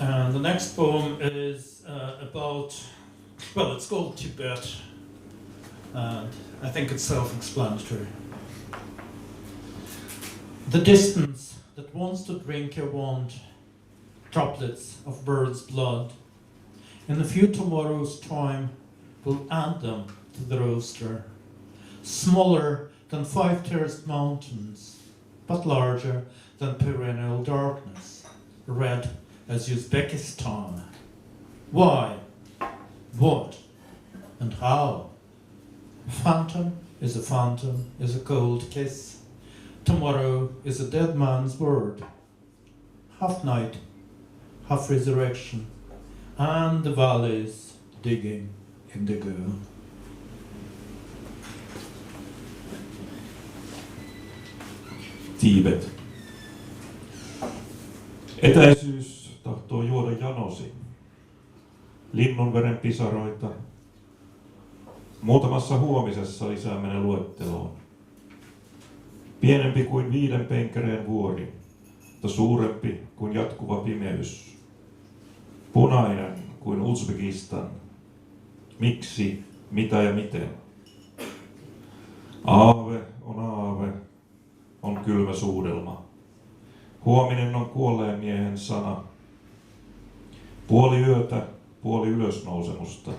And the next poem is about, well, it's called Tibet, and I think it's self-explanatory. The distance that wants to drink your wand, droplets of bird's blood, in a few tomorrows' time will add them to the roaster, smaller than 5-terraced mountains, but larger than perennial darkness, red as Uzbekistan. Why? What? And how? Phantom is a cold kiss. Tomorrow is a dead man's word. Half night, half resurrection, and the valleys digging indigo. Tiibet. Etäisyys tahtoo juoda janosi. Linnunveren pisaroita. Muutamassa huomisessa lisäämene luetteloon. Pienempi kuin 5 penkereen vuori, mutta suurempi kuin jatkuva pimeys. Punainen kuin Uzbekistan. Miksi, mitä ja miten? Aave, on kylmä suudelma. Huominen on kuolleen miehen sana. Puoli yötä, puoli ylösnousemusta.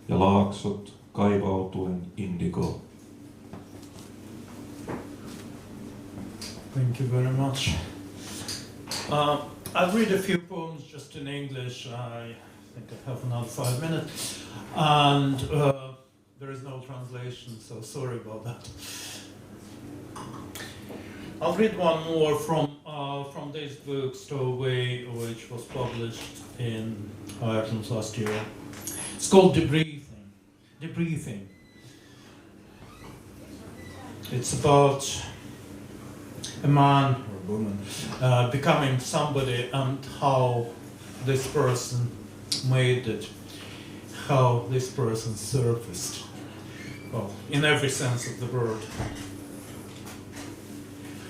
Ja laaksot kaivautuen indigo. Thank you very much. I'll read a few poems just in English. I think I have another 5 minutes. And there is no translation, so sorry about that. I'll read one more from this book, Stowaway, which was published in Ireland last year. It's called Debriefing. It's about a man or a woman becoming somebody and how this person made it, how this person surfaced. Well, in every sense of the word.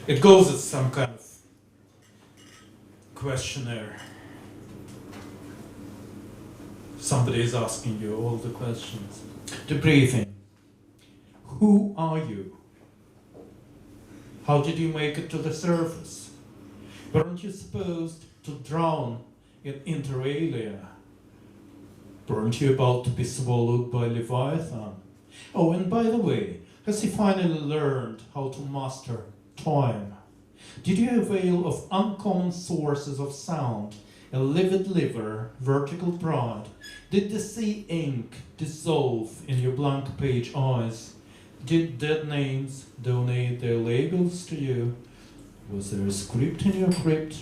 It goes as some kind of questionnaire. Somebody is asking you all the questions. Debriefing. Who are you? How did you make it to the surface? Weren't you supposed to drown in inter alia? Weren't you about to be swallowed by Leviathan? Oh, and by the way, has he finally learned how to master time? Did you avail of uncommon sources of sound, a livid liver, vertical pride? Did the sea ink dissolve in your blank page eyes? Did dead names donate their labels to you? Was there a script in your crypt?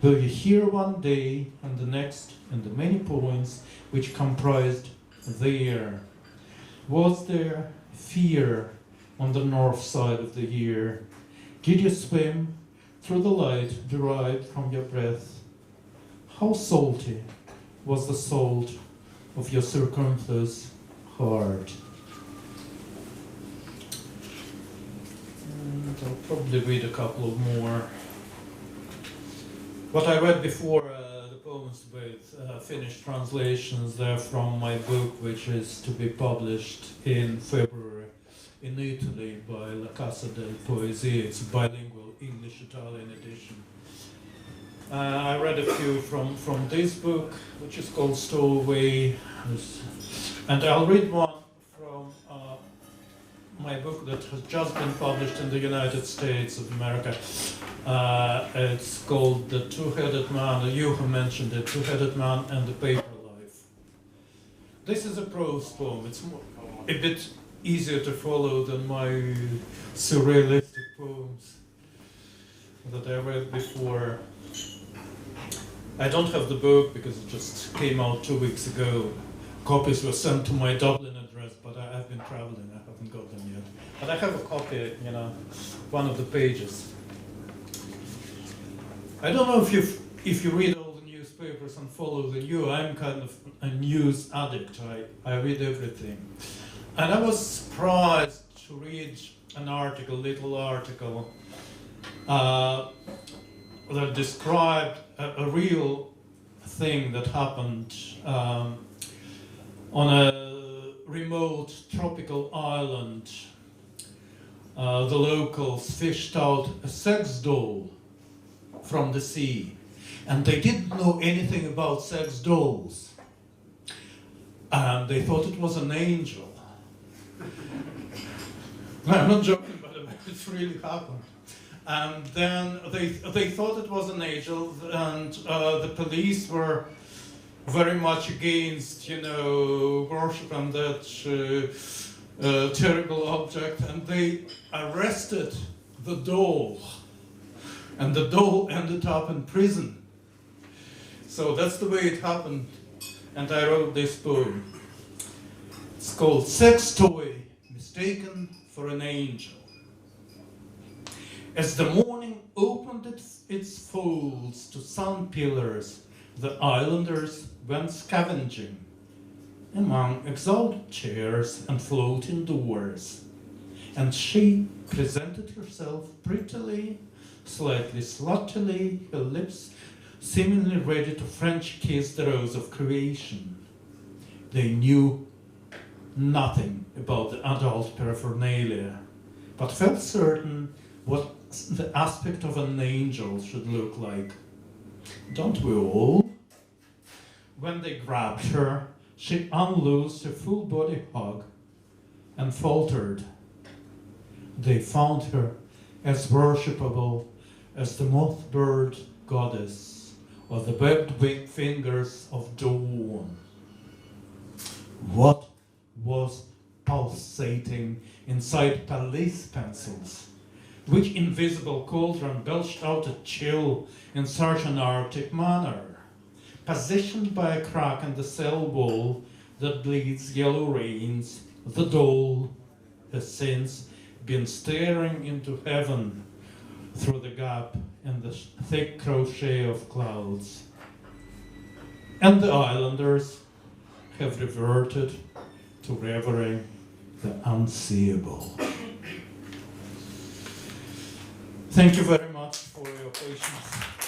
Will you hear one day and the next and the many points which comprised there? Was there fear on the north side of the year? Did you swim through the light derived from your breath? How salty was the salt of your circumflex heart? And I'll probably read a couple of more. What I read before, the poems with finished translations, they're from my book, which is to be published in February in Italy by La Casa del Poesie. It's a bilingual English-Italian edition. I read a few from this book, which is called Stowaway, and I'll read one from my book that has just been published in the United States of America. It's called The Two-Headed Man, you have mentioned it, Two-Headed Man and the Paper Life. This is a prose poem. It's a bit easier to follow than my surrealistic poems that I read before. I don't have the book because it just came out 2 weeks ago. Copies were sent to my Dublin address, but I've been traveling, I haven't got them yet. But I have a copy, one of the pages. I don't know if you read all the newspapers and follow the news. I'm kind of a news addict. I read everything. And I was surprised to read an article, little article, that described a real thing that happened on a remote tropical island. The locals fished out a sex doll from the sea, and they didn't know anything about sex dolls, and they thought it was an angel. I'm not joking, by the way, it really happened. And then they thought it was an angel, and the police were very much against, worshiping that terrible object, and they arrested the doll, and the doll ended up in prison. So that's the way it happened, and I wrote this poem. It's called Sex Toy Mistaken for an Angel. As the morning opened its folds to sun pillars, the islanders went scavenging among exalted chairs and floating doors, and she presented herself prettily, slightly sluttily, her lips seemingly ready to French kiss the rose of creation. They knew nothing about the adult paraphernalia, but felt certain what the aspect of an angel should look like. Don't we all? When they grabbed her, she unloosed a full body hug and faltered. They found her as worshipable as the moth-bird goddess or the webbed winged fingers of dawn. What was pulsating inside police pencils? Which invisible cauldron belched out a chill in such an arctic manner? Positioned by a crack in the cell wall that bleeds yellow rains, the doll has since been staring into heaven through the gap in the thick crochet of clouds. And the islanders have reverted to revering the unseeable. Thank you very much for your patience.